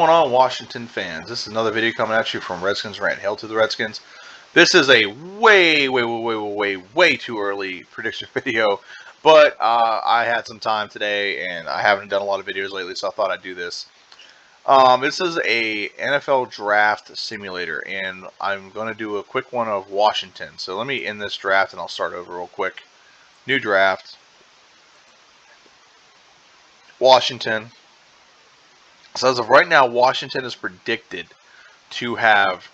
going on, Washington fans? This is another video coming at you from Redskins Rant. Hail to the Redskins. This is a way too early prediction video, but I had some time today and I haven't done a lot of videos lately, so I thought I'd do this. This is a NFL draft simulator, and I'm going to do a quick one of Washington. So let me end this draft and I'll start over real quick. New draft. Washington. So as of right now, Washington is predicted to have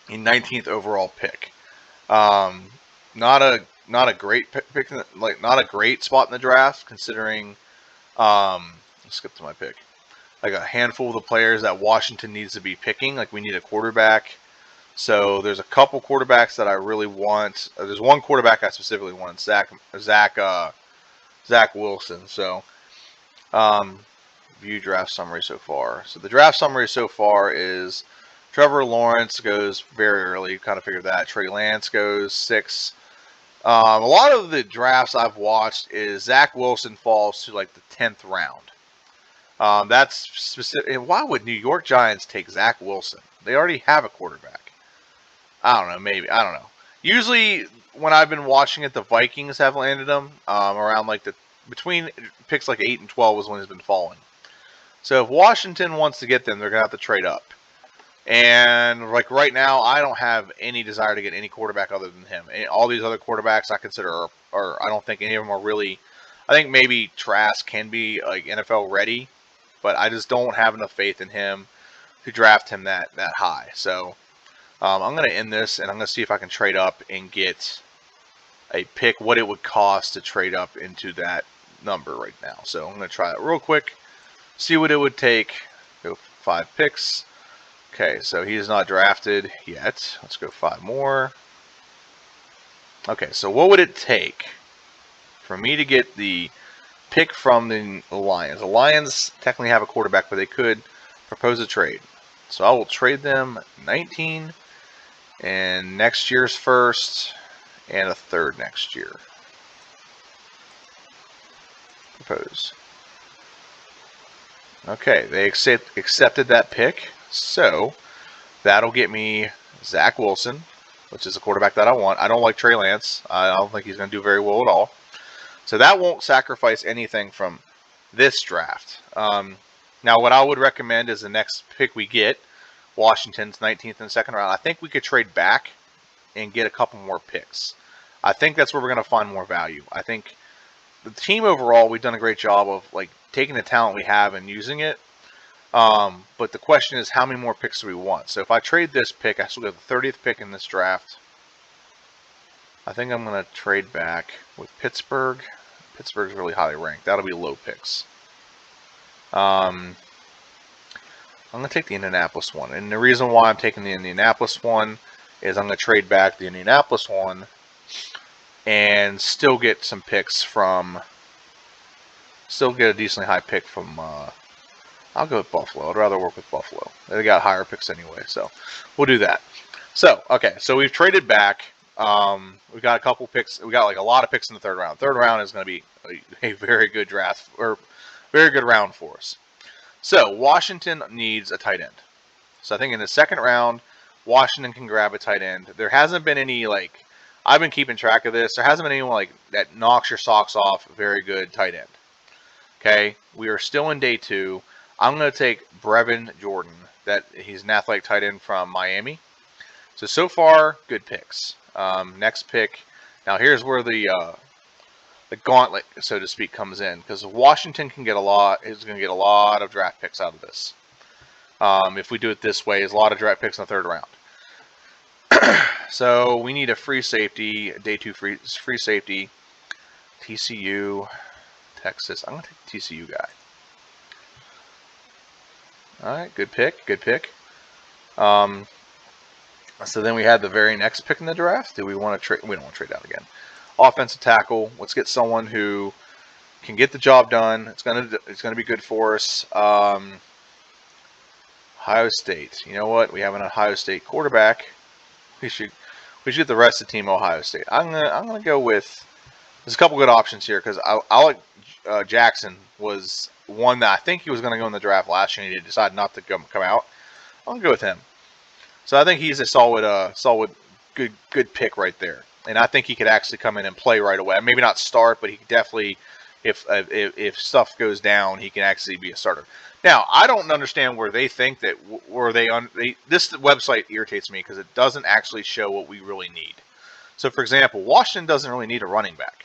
a 19th overall pick. Not a great pick, not a great spot in the draft considering. Let's skip to my pick. Like a handful of the players that Washington needs to be picking. Like we need a quarterback. So there's a couple quarterbacks that I really want. There's one quarterback I specifically want, Zach Wilson. So view draft summary so far. So the draft summary so far is Trevor Lawrence goes very early. You kind of figured that. Trey Lance goes 6. A lot of the drafts I've watched is Zach Wilson falls to like the 10th round. That's specific. Why would New York Giants take Zach Wilson? They already have a quarterback. I don't know. Maybe. I don't know. Usually when I've been watching it, the Vikings have landed him around like between picks like 8 and 12 is when he's been falling. So if Washington wants to get them, they're going to have to trade up. And like right now, I don't have any desire to get any quarterback other than him. All these other quarterbacks I consider are I don't think any of them are really. I think maybe Trask can be like NFL ready, but I just don't have enough faith in him to draft him that high. So I'm going to end this, and I'm going to see if I can trade up and get a pick, what it would cost to trade up into that number right now. So I'm going to try it real quick, see what it would take. Go 5 picks. Okay, so he is not drafted yet. Let's go 5 more. Okay, so what would it take for me to get the pick from the Lions? The Lions technically have a quarterback, but they could propose a trade. So I will trade them 19 and next year's first and a third next year. Propose. Okay, they accepted that pick. So that'll get me Zach Wilson, which is a quarterback that I want. I don't like Trey Lance. I don't think he's going to do very well at all. So that won't sacrifice anything from this draft. Now, what I would recommend is the next pick we get, Washington's 19th and 2nd round. I think we could trade back and get a couple more picks. I think that's where we're going to find more value. I think the team overall, we've done a great job of like taking the talent we have and using it. But the question is, how many more picks do we want? So if I trade this pick, I still get the 30th pick in this draft. I think I'm going to trade back with Pittsburgh. Pittsburgh's really highly ranked. That'll be low picks. I'm going to take the Indianapolis one. And the reason why I'm taking the Indianapolis one is I'm going to trade back the Indianapolis one and still get some picks from, still get a decently high pick from, I'll go with Buffalo. I'd rather work with Buffalo. They got higher picks anyway, so we'll do that. So, okay, so we've traded back. We've got a couple picks. We got like a lot of picks in the 3rd round. 3rd round is going to be a very good draft, or very good round for us. So, Washington needs a tight end. So, I think in the 2nd round, Washington can grab a tight end. There hasn't been any, like, I've been keeping track of this. There hasn't been anyone, like, that knocks your socks off, very good tight end. Okay, we are still in day 2. I'm going to take Brevin Jordan. He's an athletic tight end from Miami. So far, good picks. Next pick. Now, here's where the gauntlet, so to speak, comes in. Because Washington can get is going to get a lot of draft picks out of this. If we do it this way, there's a lot of draft picks in the 3rd round. So we need a free safety, day 2 free safety. TCU, Texas. I'm going to take the TCU guy. All right, good pick, good pick. So then we had the very next pick in the draft. Do we want to trade? We don't want to trade out again. Offensive tackle. Let's get someone who can get the job done. It's gonna be good for us. Ohio State. You know what? We have an Ohio State quarterback. We should get the rest of the team Ohio State. I'm gonna go with. There's a couple good options here because I like Jackson was one that I think he was going to go in the draft last year and he decided not to come out. I'll go with him. So I think he's a solid, good pick right there. And I think he could actually come in and play right away. Maybe not start, but he could definitely, if stuff goes down, he can actually be a starter. Now, I don't understand where they think that, this website irritates me because it doesn't actually show what we really need. So, for example, Washington doesn't really need a running back.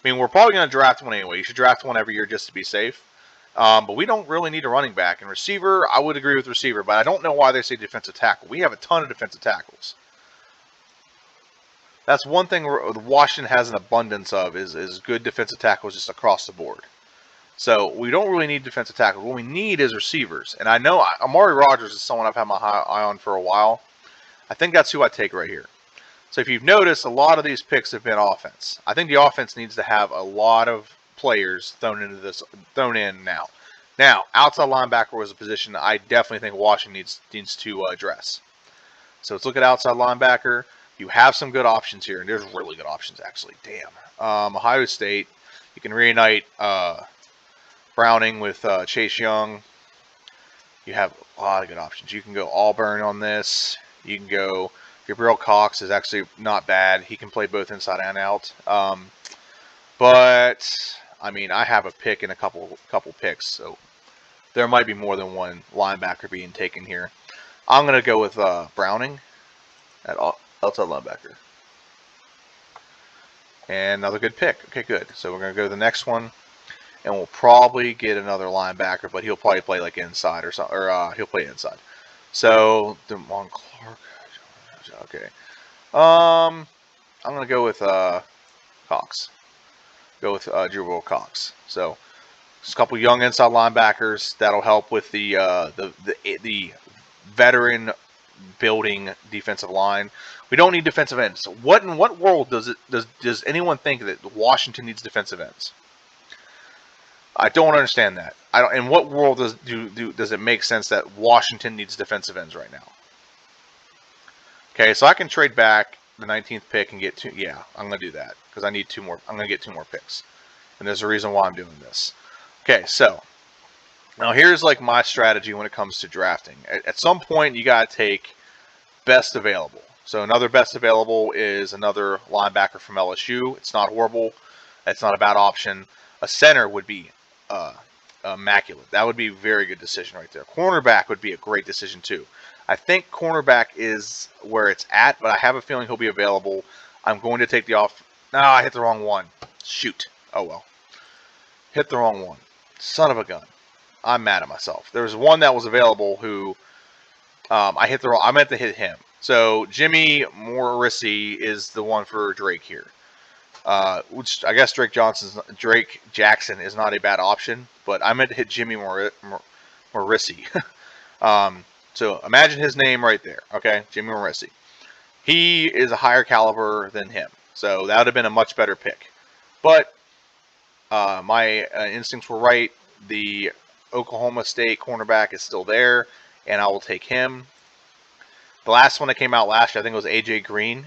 I mean, we're probably going to draft one anyway. You should draft one every year just to be safe. But we don't really need a running back. And receiver, I would agree with receiver, but I don't know why they say defensive tackle. We have a ton of defensive tackles. That's one thing Washington has an abundance of is good defensive tackles just across the board. So we don't really need defensive tackles. What we need is receivers. And I know Amari Rodgers is someone I've had my eye on for a while. I think that's who I take right here. So if you've noticed, a lot of these picks have been offense. I think the offense needs to have a lot of players thrown in now. Now, outside linebacker was a position I definitely think Washington needs to address. So let's look at outside linebacker. You have some good options here, and there's really good options actually. Damn. Ohio State, you can reunite Browning with Chase Young. You have a lot of good options. You can go Auburn on this. You can go Gabriel Cox is actually not bad. He can play both inside and out. But I mean, I have a pick in a couple picks, so there might be more than one linebacker being taken here. I'm going to go with Browning at outside linebacker. And another good pick. Okay, good. So we're going to go to the next one, and we'll probably get another linebacker, but he'll probably play like inside or something, or he'll play inside. So Damon Clark. Okay. I'm going to go with Cox. Go with Jabril Cox. So just a couple young inside linebackers that'll help with the veteran building defensive line. We don't need defensive ends. So in what world does anyone think that Washington needs defensive ends? I don't understand that. In what world does it make sense that Washington needs defensive ends right now? Okay, so I can trade back the 19th pick and get two. Yeah, I'm going to do that because I need two more. I'm going to get 2 more picks, and there's a reason why I'm doing this. Okay, so now here's like my strategy when it comes to drafting. At some point, you got to take best available. So another best available is another linebacker from LSU. It's not horrible. It's not a bad option. A center would be immaculate. That would be a very good decision right there. Cornerback would be a great decision too. I think cornerback is where it's at, but I have a feeling he'll be available. I'm going to take the off. No, I hit the wrong one. Shoot. Oh well. Hit the wrong one. Son of a gun. I'm mad at myself. There was one that was available who I hit the wrong. I meant to hit him. So Jimmy Morrissey is the one for Drake here. Which I guess Drake Jackson is not a bad option, but I meant to hit Jimmy Morrissey. So imagine his name right there, okay? Jimmy Morrissey. He is a higher caliber than him, so that would have been a much better pick. But my instincts were right. The Oklahoma State cornerback is still there, and I will take him. The last one that came out last year, I think it was AJ Green.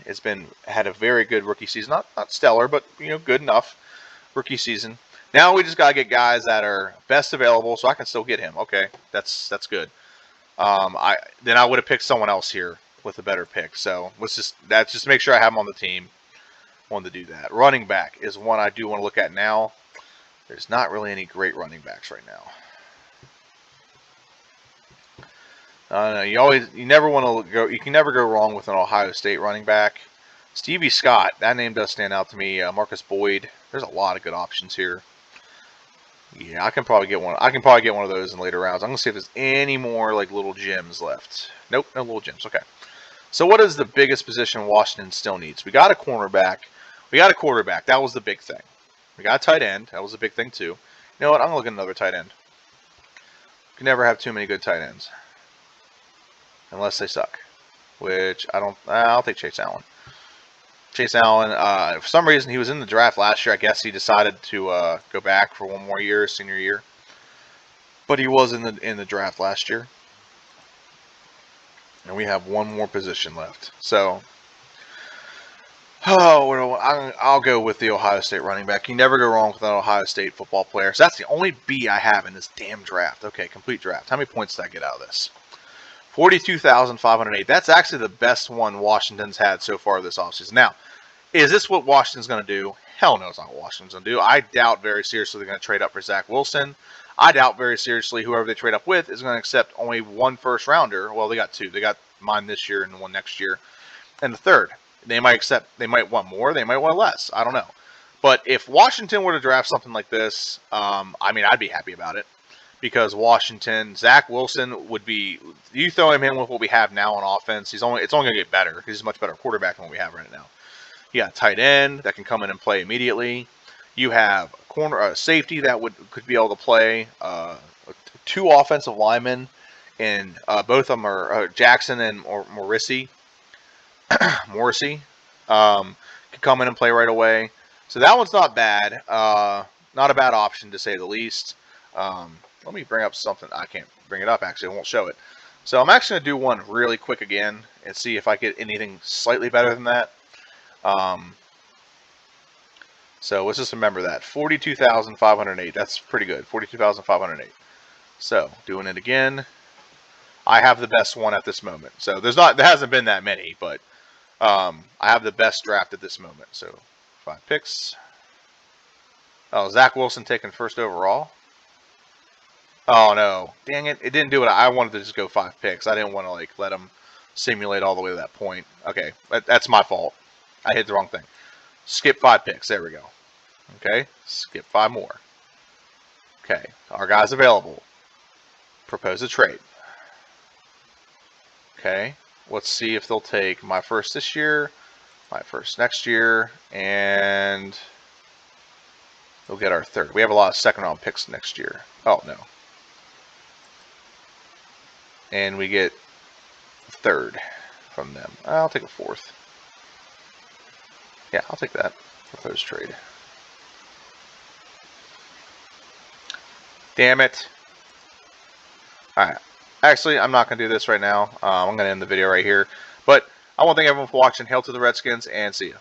Had a very good rookie season, not stellar, but good enough rookie season. Now we just gotta get guys that are best available, so I can still get him. Okay, that's good. I would have picked someone else here with a better pick. So let's just make sure I have him on the team. Wanted to do that. Running back is one I do want to look at now. There's not really any great running backs right now. You never want to go. You can never go wrong with an Ohio State running back. Stevie Scott, that name does stand out to me. Marcus Boyd. There's a lot of good options here. Yeah, I can probably get one. I can probably get one of those in later rounds. I'm gonna see if there's any more like little gems left. Nope, no little gems. Okay. So what is the biggest position Washington still needs? We got a cornerback. We got a quarterback. That was the big thing. We got a tight end. That was a big thing too. You know what? I'm gonna look at another tight end. You can never have too many good tight ends, unless they suck. Which I don't. I'll take Chase Allen. Chase Allen, for some reason, he was in the draft last year. I guess he decided to go back for one more year, senior year. But he was in the draft last year. And we have one more position left. So, Oh, I'll go with the Ohio State running back. You never go wrong with an Ohio State football player. So that's the only B I have in this damn draft. Okay, complete draft. How many points did I get out of this? 42,508. That's actually the best one Washington's had so far this offseason. Now, is this what Washington's going to do? Hell knows not what Washington's going to do. I doubt very seriously they're going to trade up for Zach Wilson. I doubt very seriously whoever they trade up with is going to accept only one first rounder. Well, they got two. They got mine this year and one next year, and the third. They might accept. They might want more. They might want less. I don't know. But if Washington were to draft something like this, I mean, I'd be happy about it because Washington, Zach Wilson would be. You throw him in with what we have now on offense. It's only going to get better. He's a much better quarterback than what we have right now. You got a tight end that can come in and play immediately. You have a safety that could be able to play. Two offensive linemen, and both of them are Jackson and Morrissey. Morrissey can come in and play right away. So that one's not bad. Not a bad option to say the least. Let me bring up something. I can't bring it up actually. I won't show it. So I'm actually going to do one really quick again and see if I get anything slightly better than that. So let's just remember that 42,508. That's pretty good. 42,508. So doing it again. I have the best one at this moment. So there hasn't been that many, but I have the best draft at this moment. So 5 picks. Oh, Zach Wilson taken first overall. Oh no, dang it! It didn't do it. I wanted to just go 5 picks. I didn't want to let him simulate all the way to that point. Okay, that's my fault. I hit the wrong thing. Skip 5 picks. There we go. Okay, skip 5 more. Okay, our guy's available. Propose a trade. Okay, let's see if they'll take my first this year, my first next year, and they'll get our third. We have a lot of second round picks next year. Oh, no. And we get third from them. I'll take a fourth. Yeah, I'll take that. Proposed trade. Damn it. Alright. Actually, I'm not going to do this right now. I'm going to end the video right here. But I want to thank everyone for watching. Hail to the Redskins, and see ya.